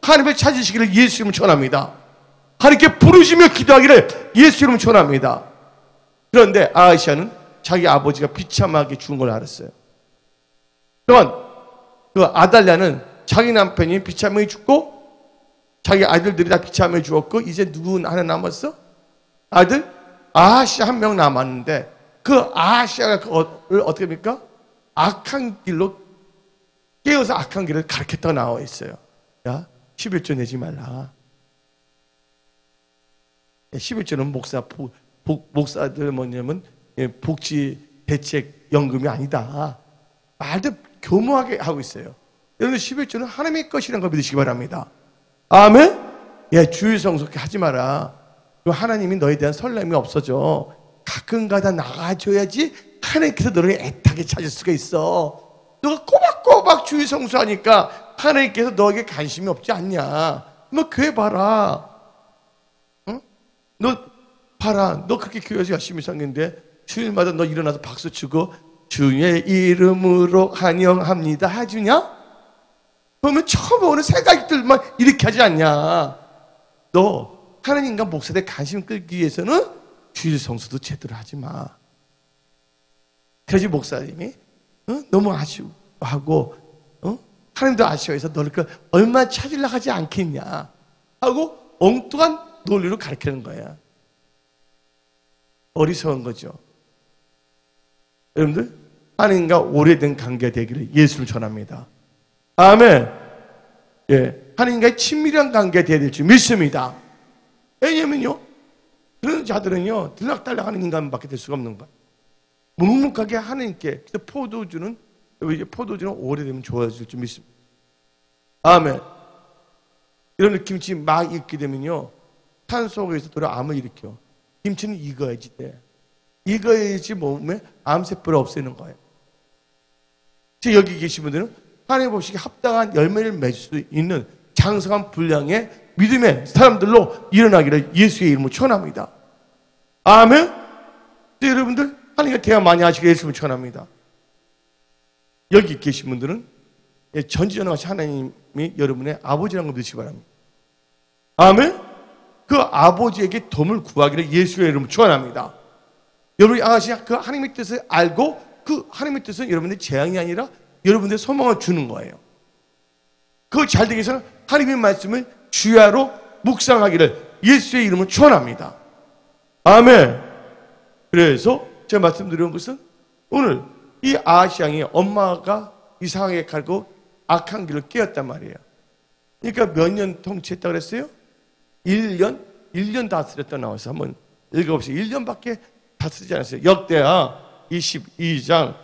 하나님을 찾으시기를 예수 이름으로 축원합니다. 하나님께 부르시며 기도하기를 예수 이름으로 축원합니다. 그런데 아하시아는 자기 아버지가 비참하게 죽은 걸 알았어요. 또한 그 아달랴는 자기 남편이 비참하게 죽고 자기 아들들이 다 비참하게 죽었고 이제 누구 하나 남았어? 아들 아하시아 한 명 남았는데 그 아하시아가 그걸 어떻게 합니까? 악한 길로 깨어서 악한 길을 가르쳤다고 나와 있어요. 야, 11조 내지 말라. 11조는 목사들 뭐냐면 복지 대책 연금이 아니다. 말도 교묘하게 하고 있어요. 여러분 11조는 하나님의 것이라는 걸 믿으시기 바랍니다. 아멘? 예, 주일 성속히 하지 마라. 하나님이 너에 대한 설렘이 없어져. 가끔가다 나가줘야지 하나님께서 너를 애타게 찾을 수가 있어. 너가 꼬박꼬박 주일 성수하니까 하나님께서 너에게 관심이 없지 않냐. 너 교회 봐라. 응? 너 봐라. 너 그렇게 교회에서 열심히 섬기는데 주일마다 너 일어나서 박수 치고 주의 이름으로 환영합니다 해주냐? 그러면 처음 오는 새가족들만 이렇게 하지 않냐? 너 하나님과 목사들의 관심 끌기 위해서는 주일 성수도 제대로 하지 마. 그래야지 목사님이 너무 아쉬워하고 하나님도 아쉬워해서 너를 얼마나 찾으려고 하지 않겠냐 하고 엉뚱한 논리로 가르치는 거야. 어리석은 거죠. 여러분들 하나님과 오래된 관계 되기를 예수를 전합니다. 아멘. 예, 하나님과의 친밀한 관계 되어야 될 줄 믿습니다. 왜냐면요, 그런 자들은요, 들락달락하는 인간밖에 될 수가 없는 거야. 묵묵하게 하나님께. 그래서 포도주는 오래되면 좋아질 줄 믿습니다. 아멘. 이런 김치 막 익게 되면요, 탄 속에서 돌아 암을 일으켜. 김치는 익어야지 돼. 익어야지 몸에 암세포를 없애는 거예요. 지금 여기 계신 분들은 하나님 보시기에 합당한 열매를 맺을 수 있는 장성한 분량의 믿음의 사람들로 일어나기를 예수의 이름으로 축원합니다. 아멘. 여러분들 하나님과 대화 많이 하시기를 예수를 축원합니다. 여기 계신 분들은 전지전능하신 하나님이 여러분의 아버지라는 걸 믿으시기 바랍니다. 아멘. 그 아버지에게 도움을 구하기를 예수의 이름으로 축원합니다. 여러분이 그 하나님의 뜻을 알고 그 하나님의 뜻은 여러분의 재앙이 아니라 여러분들의 소망을 주는 거예요. 그걸 잘 되기 위해서는 하나님의 말씀을 주야로 묵상하기를 예수의 이름으로 축원합니다. 아멘. 그래서 제가 말씀드리는 것은 오늘 이 아하시아의 엄마가 이상하게 갈고 악한 길을 깨었단 말이에요. 그러니까 몇 년 통치했다고 그랬어요? 1년 다스렸다 나와서 한번 읽어봅시다. 1년밖에 다스리지 않았어요. 역대하 22장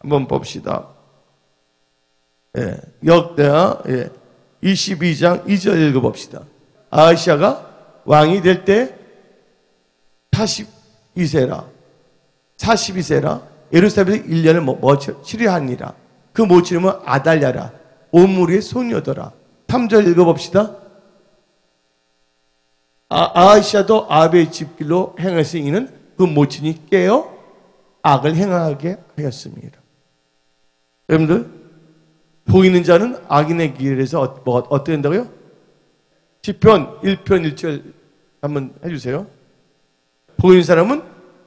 한번 봅시다. 예, 역대하 22장 2절 읽어봅시다. 아하시아가 왕이 될 때 42세라 예루살렘에서 1년을 치료하니라. 그 모친은 아달랴라. 오므리의 소녀더라. 3절 읽어봅시다. 아하시아도 아합의 집길로 행해서 이는 그 모친이 깨어 악을 행하게 하였습니다. 여러분들 보이는 자는 악인의 길에서 어떻게 된다고요? 시편 1편 1절 한번 해주세요. 보이는 사람은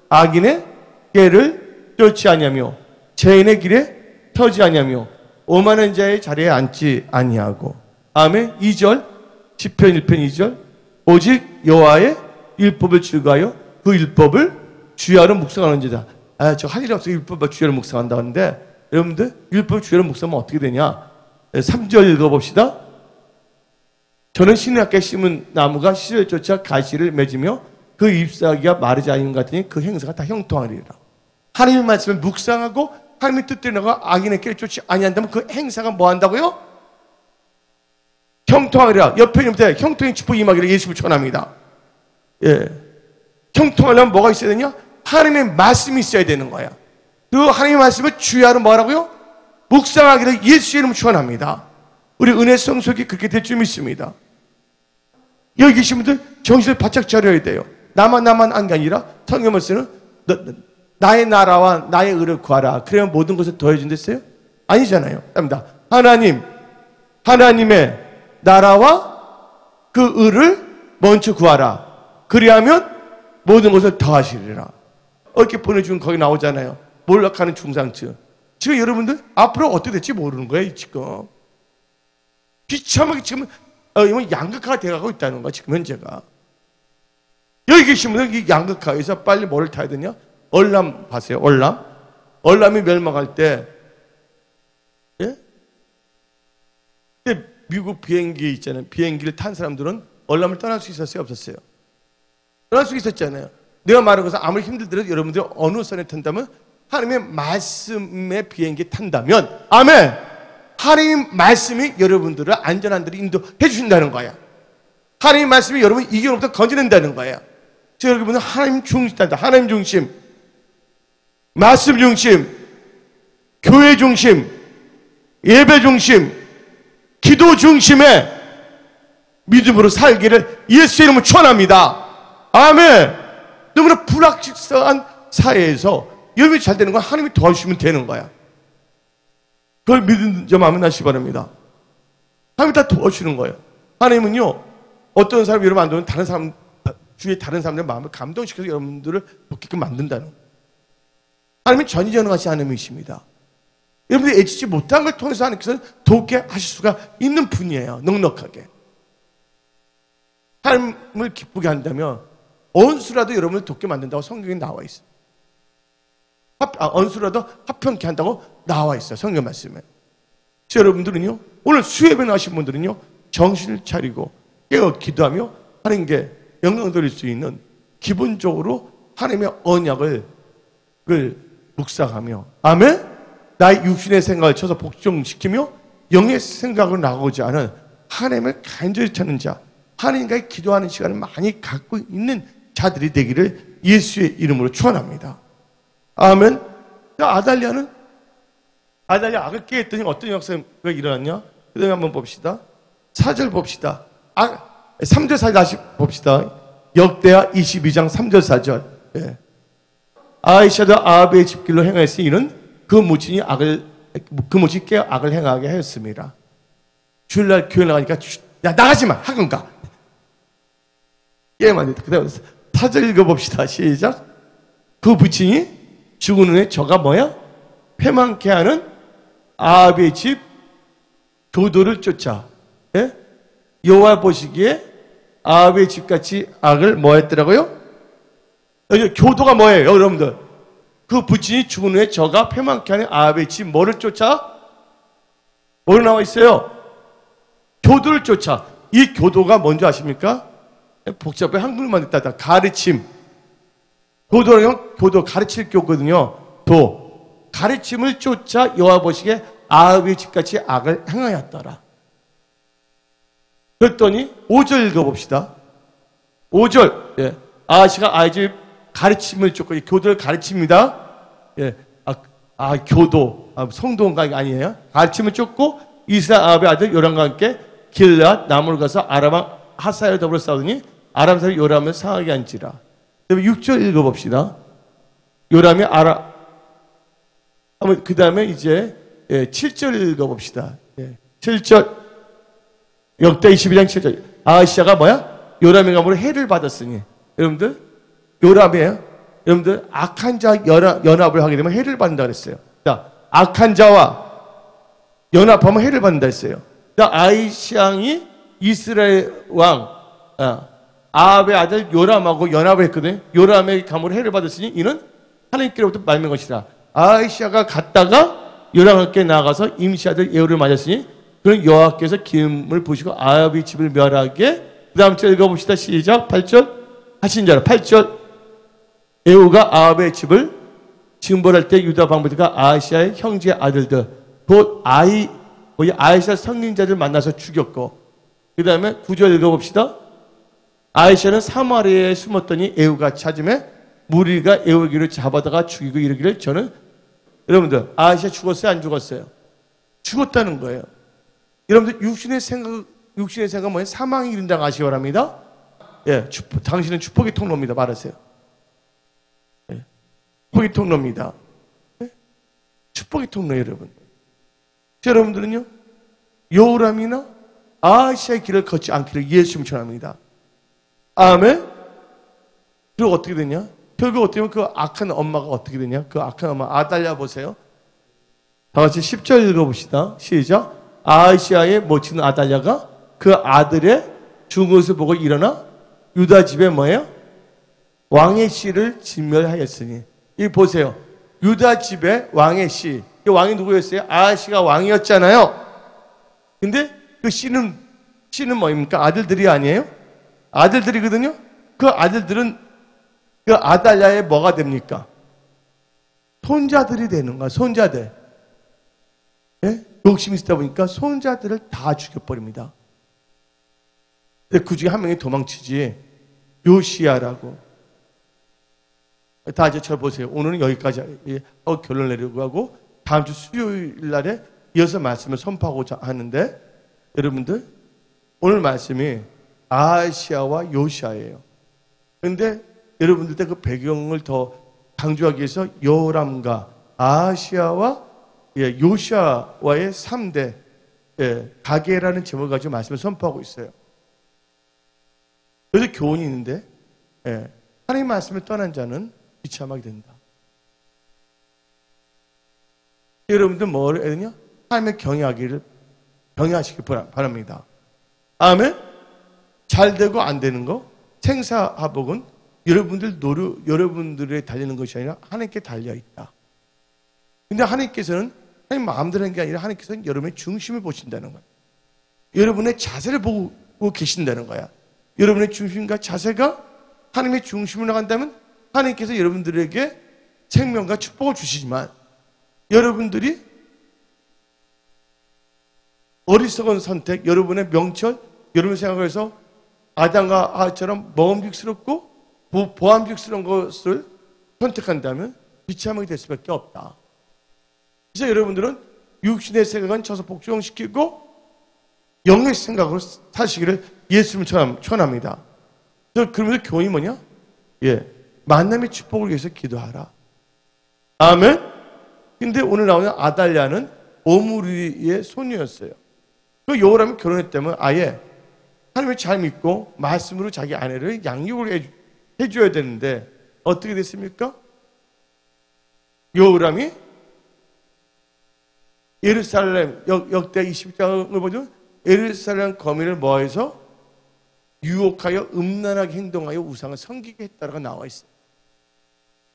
악인의 길을 쫓지 아니하며 죄인의 길에 터지 아니하며 오만한 자의 자리에 앉지 아니하고. 아멘. 2절 시편 1편 2절 오직 여호와의 율법을 즐거하여 그 율법을 주야로 묵상하는 자다. 저 할 일 없어 율법을 주야로 묵상한다 하는데 여러분들 율법 주야로 묵상하면 어떻게 되냐? 3절 읽어봅시다. 저는 신학에 심은 나무가 씨를 쫓아 가시를 맺으며 그 잎사귀가 마르지 않은 것 같으니 그 행사가 다 형통하리라. 하나님의 말씀을 묵상하고 하나님의 뜻대로 나가 악인의 길을 쫓지 아니한다면 그 행사가 뭐 한다고요? 형통하리라. 옆에 있는데 형통의 축복이 임하기를 예수를 축원합니다. 예. 형통하려면 뭐가 있어야 되냐? 하나님의 말씀이 있어야 되는 거야. 그 하나님의 말씀을 주야로 뭐라고요? 묵상하기를 예수의 이름으로 축원합니다. 우리 은혜 성속이 그렇게 될 줄 믿습니다. 여기 계신 분들 정신을 바짝 차려야 돼요. 나만 한 게 아니라 성경 말씀은 나의 나라와 나의 의를 구하라. 그래야 모든 것을 더해준댔어요? 아니잖아요. 합니다. 하나님의 나라와 그 의를 먼저 구하라. 그리하면 모든 것을 더하시리라. 이렇게 보내주면 거기 나오잖아요. 몰락하는 중상층. 지금 여러분들 앞으로 어떻게 될지 모르는 거예요. 지금 비참하게 지금 양극화가 돼가고 있다는 거야. 지금 현재가. 여기 계신 분들 이 양극화에서 빨리 뭐를 타야 되냐? 얼람 봐세요. 얼람. 얼람이 멸망할 때, 예? 근데 미국 비행기 있잖아요. 비행기를 탄 사람들은 얼람을 떠날 수 있었어요? 없었어요? 떠날 수 있었잖아요. 내가 말한 것은 아무리 힘들더라도 여러분들이 어느 선에 탄다면 하나님의 말씀의 비행기에 탄다면, 아멘! 하나님의 말씀이 여러분들을 안전한 데로 인도해 주신다는 거야. 하나님의 말씀이 여러분 이겨로부터 건져낸다는 거야. 저 여러분은 하나님 중심이다. 하나님 중심, 말씀 중심, 교회 중심, 예배 중심, 기도 중심의 믿음으로 살기를 예수의 이름으로 축원합니다. 아멘. 너무나 불확실한 사회에서 여러분이 잘 되는 건 하나님이 도와주시면 되는 거야. 그걸 믿는 점 아멘 하시기 바랍니다. 하나님이 다 도와주시는 거예요. 하나님은요, 어떤 사람이 여러분 안 되면 다른 사람, 주위에 다른 사람들의 마음을 감동시켜서 여러분들을 돕게끔 만든다는 거예요. 하나님은 전지전능하신 하나님이십니다. 여러분들이 애지지 못한 걸 통해서 하나님께서는 돕게 하실 수가 있는 분이에요. 넉넉하게. 하나님을 기쁘게 한다면 언수라도 여러분을 돕게 만든다고 성경에 나와 있어요. 언수라도 합평케 한다고 나와 있어요. 성경 말씀에. 여러분들은요, 오늘 수협에 나오신 분들은요, 정신을 차리고 깨어 기도하며 하나님께 영광 돌릴 수 있는 기본적으로 하나님의 언약을 묵상하며, 아멘? 나의 육신의 생각을 쳐서 복종시키며 영의 생각을 나가고자 하는 하나님을 간절히 찾는 자, 하나님과의 기도하는 시간을 많이 갖고 있는 자들이 되기를 예수의 이름으로 축원합니다. 아멘. 아달랴는 악을 깨했더니 어떤 역사가 일어났냐? 그 다음에 한번 봅시다. 4절 봅시다. 3절 4절 다시 봅시다. 역대하 22장 3절 4절. 예. 아이샤도 아합의 집길로 행하였으니 이는 그 모친이 깨어 악을 행하게 하였습니다. 주일날 교회 나가니까 야 나가지마 학원가. 예, 맞습니다. 그 다음에 4절 읽어봅시다. 시작. 그 부친이 죽은 후에 저가 뭐야? 패망케 하는 아합의 집 교도를 쫓아, 예? 여호와 보시기에 아합의 집같이 악을 뭐 했더라고요? 여기 교도가 뭐예요, 여러분들? 그 부친이 죽은 후에 저가 패망케 하는 아합의 집 뭐를 쫓아? 뭐로 나와 있어요? 교도를 쫓아. 이 교도가 뭔지 아십니까? 복잡해. 한글만 있다. 가르침. 교도는 교도 가르칠 교거든요. 가르침을 쫓아 여호와 보시기에 아합의 집같이 악을 행하였더라. 그랬더니 5절 읽어봅시다. 5절. 예. 아하시가 아이 집 가르침을 쫓고 교도를 가르칩니다. 예. 교도 성도인가 아니에요? 가르침을 쫓고 이스라엘 아합의 아들 요람과 함께 길앗 나무를 가서 아람 왕 하사엘 더불어 싸우더니 아람 사람 요람을 상하게 한지라. 6절 읽어봅시다. 요람이 그 다음에 이제 7절 읽어봅시다. 7절. 역대 22장 7절. 아하시아가 뭐야? 요람의 감으로 해를 받았으니. 여러분들, 요람이에요. 여러분들, 악한 자 연합을 하게 되면 해를 받는다 그랬어요. 자, 악한 자와 연합하면 해를 받는다 했어요. 자, 아하시아이 이스라엘 왕, 아합의 아들 요람하고 연합을 했거든요. 요람의 감으로 해를 받았으니 이는 하나님께로부터 말민 것이라. 아하시아가 갔다가 요람과 함께 나가서 임시 아들 예후를 맞았으니 그는 여호와께서 기름을 부으시고 아합의 집을 멸하게. 그 다음 절 읽어봅시다. 시작. 8절 하신 자라. 8절. 예후가 아합의 집을 징벌할 때 유다 방백들과 아하시아의 형제 아들들 곧 아하시아 성린자들 만나서 죽였고, 그 다음에 9절 읽어봅시다. 아하시아는 사마리아에 숨었더니 예후가 찾음에 무리가 예후를 잡아다가 죽이고 이르기를 저는, 여러분들, 아하시아 죽었어요? 안 죽었어요? 죽었다는 거예요. 여러분들, 육신의 생각 뭐예요? 사망이 이른다고 아시기 바랍니다. 예, 당신은 축복의 통로입니다. 말하세요. 예, 축복의 통로입니다. 예? 축복의 통로예요, 여러분. 여러분들은요, 요람이나 아하시아의 길을 걷지 않기를 예수님 축원합니다. 아멘. 그리고 어떻게 되냐? 결국 어떻게 되면 그 악한 엄마가 어떻게 되냐? 그 악한 엄마 아달랴 보세요. 다 같이 10절 읽어봅시다. 시작. 아하시아의 모친 아달랴가 그 아들의 죽은 것을 보고 일어나 유다 집에 뭐예요? 왕의 씨를 진멸하였으니. 이 보세요. 유다 집에 왕의 씨. 이 왕이 누구였어요? 아하시가 왕이었잖아요. 근데 그 씨는 뭐입니까? 아들들이 아니에요? 아들들이거든요. 그 아들들은 그 아달랴의 뭐가 됩니까? 손자들이 되는 거야. 손자들. 예? 욕심이 있다 보니까 손자들을 다 죽여버립니다. 근데 그 중에 한 명이 도망치지. 요시야라고. 다 이제 잘 보세요. 오늘은 여기까지 하고 결론 내려고 하고 다음 주 수요일 날에 이어서 말씀을 선포하고자 하는데, 여러분들 오늘 말씀이 아하시아와 요시아예요. 그런데 여러분들 때 그 배경을 더 강조하기 위해서 여호람과 아하시아와 요시아와의 3대 가계라는 제목을 가지고 말씀을 선포하고 있어요. 그래서 교훈이 있는데, 하나님의 말씀을 떠난 자는 비참하게 된다. 여러분들 뭘 해야 되냐? 하나님의 경외하시길 바랍니다. 아멘? 잘 되고 안 되는 거, 생사화복은 여러분들의 달리는 것이 아니라 하나님께 달려있다. 근데 하나님께서는 하나님 마음대로 하는 게 아니라 하나님께서는 여러분의 중심을 보신다는 거야. 여러분의 자세를 보고 계신다는 거야. 여러분의 중심과 자세가 하나님의 중심으로 나간다면 하나님께서 여러분들에게 생명과 축복을 주시지만, 여러분들이 어리석은 선택, 여러분의 명철, 여러분 생각에서 아담과 하와처럼 먹음직스럽고 보암직스러운 것을 선택한다면 비참하게 될 수밖에 없다. 그래서 여러분들은 육신의 생각은 쳐서 복종시키고 영의 생각으로 사시기를 예수님을 전합니다. 그러면서 교훈이 뭐냐? 만남의 축복을 위해서 기도하라. 아멘? 근데 오늘 나오는 아달랴는 오므리의 소녀였어요. 그 여호람이 결혼했다면 아예 하나님을 잘 믿고 말씀으로 자기 아내를 양육을 해줘야 되는데 어떻게 됐습니까? 여호람이 예루살렘 역대 20장을 보면 예루살렘 거민을 모아서 유혹하여 음란하게 행동하여 우상을 섬기게 했다라고 나와 있어요.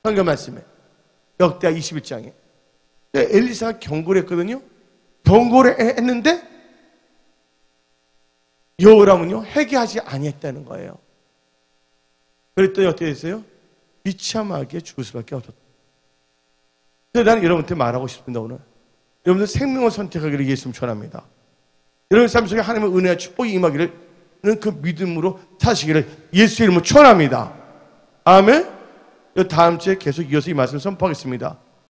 성경 말씀에 역대 21장에 엘리사가 경고를 했거든요. 경고를 했는데 여호람은요 회개하지 아니했다는 거예요. 그랬더니 어떻게 됐어요? 비참하게 죽을 수밖에 없었다. 그래서 나는 여러분한테 말하고 싶습니다. 오늘 여러분들 생명을 선택하기를 예수님 전합니다. 여러분 삶 속에 하나님의 은혜와 축복이 임하기를 그 믿음으로 사시기를 예수의 이름으로 축원합니다. 아멘. 다음 주에 계속 이어서 이 말씀을 선포하겠습니다.